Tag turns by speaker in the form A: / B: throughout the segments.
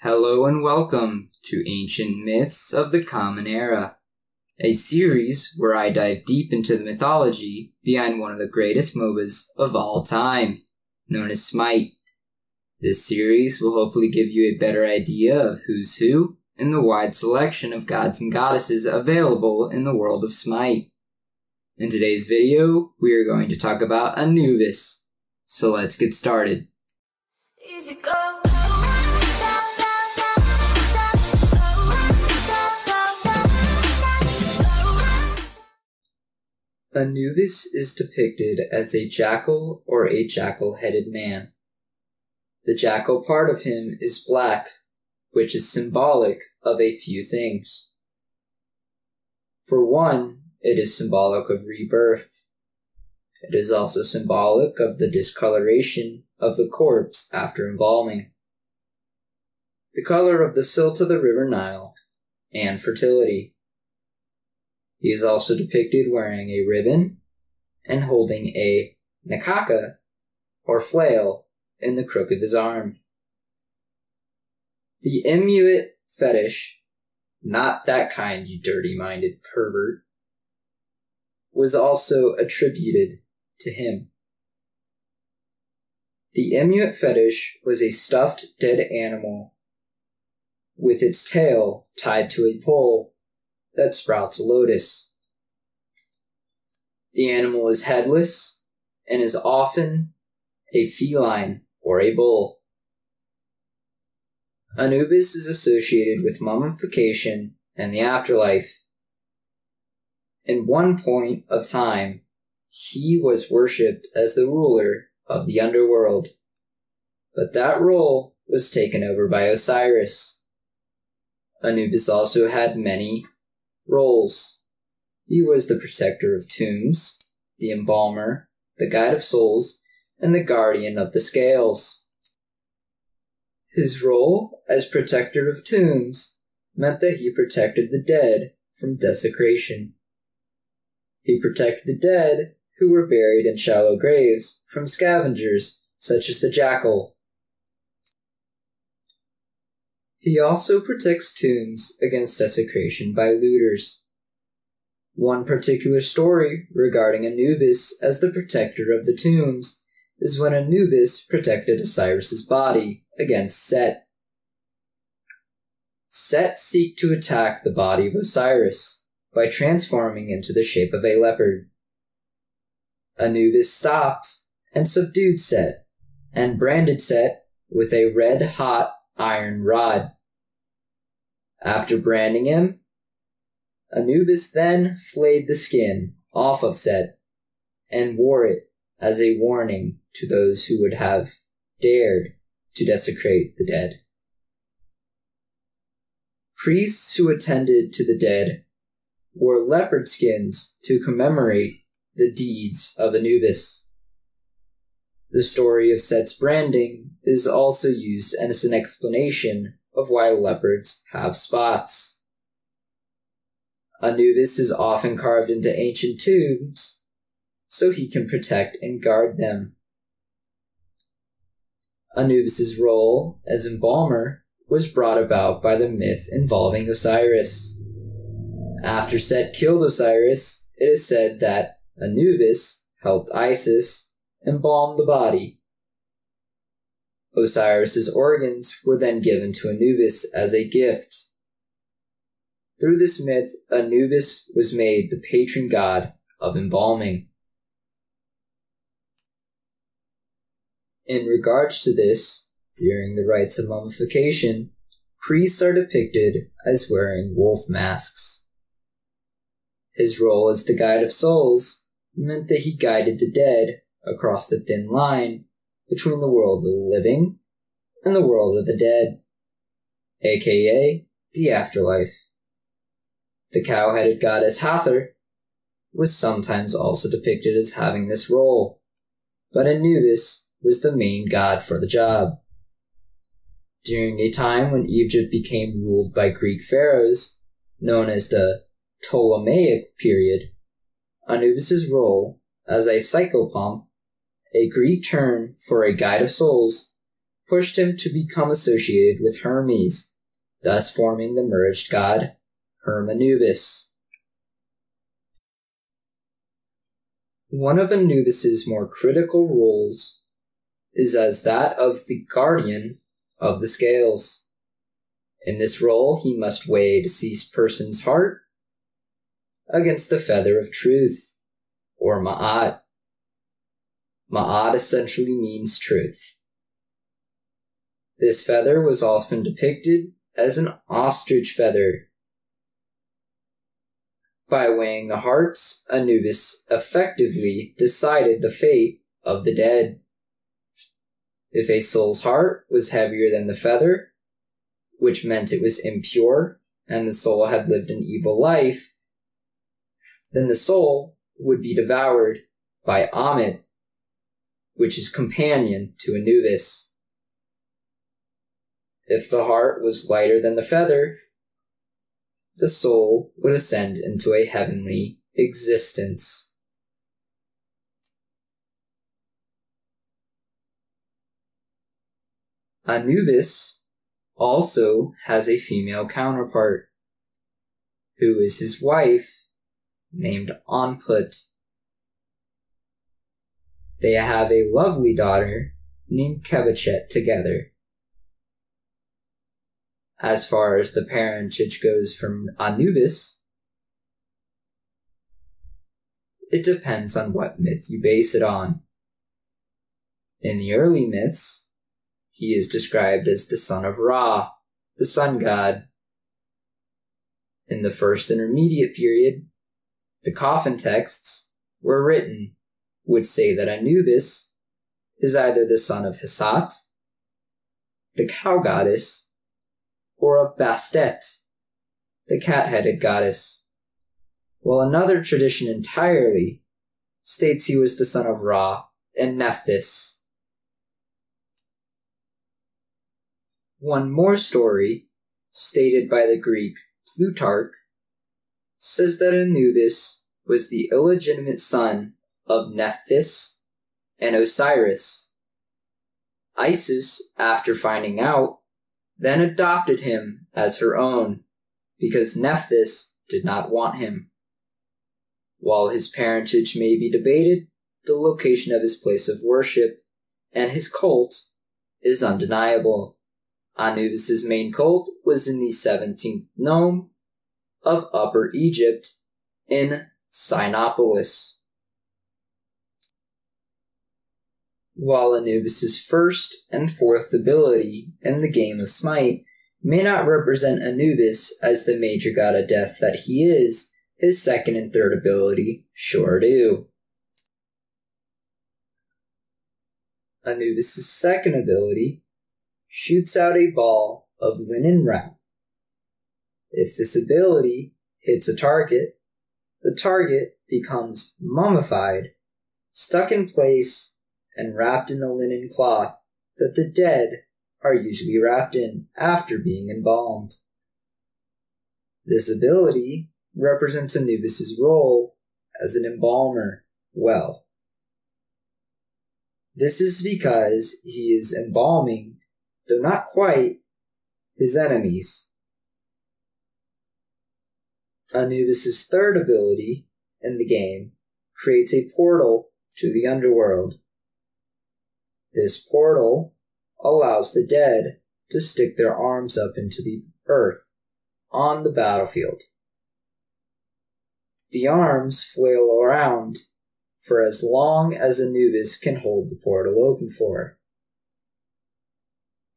A: Hello and welcome to Ancient Myths of the Common Era, a series where I dive deep into the mythology behind one of the greatest MOBAs of all time, known as Smite. This series will hopefully give you a better idea of who's who and the wide selection of gods and goddesses available in the world of Smite. In today's video, we are going to talk about Anubis, so let's get started.
B: Easy go.
A: Anubis is depicted as a jackal or a jackal-headed man. The jackal part of him is black, which is symbolic of a few things. For one, it is symbolic of rebirth. It is also symbolic of the discoloration of the corpse after embalming, the color of the silt of the river Nile, and fertility. He is also depicted wearing a ribbon and holding a nakaka, or flail, in the crook of his arm. The Inuit fetish, not that kind, you dirty-minded pervert, was also attributed to him. The Inuit fetish was a stuffed dead animal with its tail tied to a pole that sprouts a lotus. The animal is headless and is often a feline or a bull. Anubis is associated with mummification and the afterlife. In one point of time, he was worshipped as the ruler of the underworld, but that role was taken over by Osiris. Anubis also had many roles. He was the protector of tombs, the embalmer, the guide of souls, and the guardian of the scales. His role as protector of tombs meant that he protected the dead from desecration. He protected the dead who were buried in shallow graves from scavengers such as the jackal. He also protects tombs against desecration by looters. One particular story regarding Anubis as the protector of the tombs is when Anubis protected Osiris's body against Set. Set seeked to attack the body of Osiris by transforming into the shape of a leopard. Anubis stopped and subdued Set, and branded Set with a red-hot iron rod. After branding him, Anubis then flayed the skin off of Set and wore it as a warning to those who would have dared to desecrate the dead. Priests who attended to the dead wore leopard skins to commemorate the deeds of Anubis. The story of Set's branding is also used as an explanation of why leopards have spots. Anubis is often carved into ancient tombs so he can protect and guard them. Anubis's role as embalmer was brought about by the myth involving Osiris. After Set killed Osiris, it is said that Anubis helped Isis embalm the body. Osiris's organs were then given to Anubis as a gift. Through this myth, Anubis was made the patron god of embalming. In regards to this, during the rites of mummification, priests are depicted as wearing wolf masks. His role as the guide of souls meant that he guided the dead across the thin line between the world of the living and the world of the dead, aka the afterlife. The cow-headed goddess Hathor was sometimes also depicted as having this role, but Anubis was the main god for the job. During a time when Egypt became ruled by Greek pharaohs, known as the Ptolemaic period, Anubis's role as a psychopomp, a Greek term for a guide of souls, pushed him to become associated with Hermes, thus forming the merged god Anubis. One of Anubis's more critical roles is as that of the guardian of the scales. In this role, he must weigh a deceased person's heart against the feather of truth, or ma'at. Ma'at essentially means truth. This feather was often depicted as an ostrich feather. By weighing the hearts, Anubis effectively decided the fate of the dead. If a soul's heart was heavier than the feather, which meant it was impure and the soul had lived an evil life, then the soul would be devoured by Amit, which is companion to Anubis. If the heart was lighter than the feather, the soul would ascend into a heavenly existence. Anubis also has a female counterpart, who is his wife, named Anput. They have a lovely daughter named Kebachet together. As far as the parentage goes from Anubis, it depends on what myth you base it on. In the early myths, he is described as the son of Ra, the sun god. In the first intermediate period, the coffin texts were written, which say that Anubis is either the son of Hesat, the cow goddess, or of Bastet, the cat-headed goddess, while another tradition entirely states he was the son of Ra and Nephthys. One more story, stated by the Greek Plutarch, says that Anubis was the illegitimate son of Nephthys and Osiris. Isis, after finding out, then adopted him as her own, because Nephthys did not want him. While his parentage may be debated, the location of his place of worship and his cult is undeniable. Anubis's main cult was in the 17th nome of Upper Egypt in Sinopolis. While Anubis's first and fourth ability in the game of Smite may not represent Anubis as the major god of death that he is, his second and third ability sure do. Anubis's second ability shoots out a ball of linen wrap. If this ability hits a target, the target becomes mummified, stuck in place, and wrapped in the linen cloth that the dead are usually wrapped in after being embalmed. This ability represents Anubis's role as an embalmer well. This is because he is embalming, though not quite, his enemies. Anubis's third ability in the game creates a portal to the underworld. This portal allows the dead to stick their arms up into the earth on the battlefield. The arms flail around for as long as Anubis can hold the portal open for.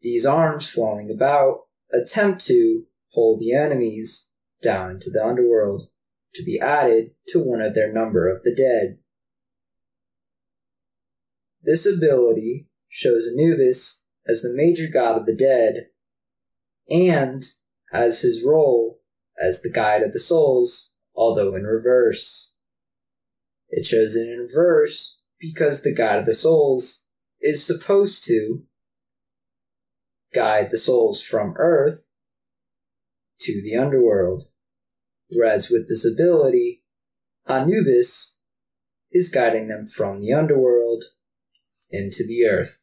A: These arms flailing about attempt to pull the enemies down into the underworld to be added to one of their number of the dead. This ability shows Anubis as the major god of the dead, and as his role as the guide of the souls, although in reverse. It shows it in reverse because the guide of the souls is supposed to guide the souls from Earth to the underworld, whereas with this ability, Anubis is guiding them from the underworld into the earth.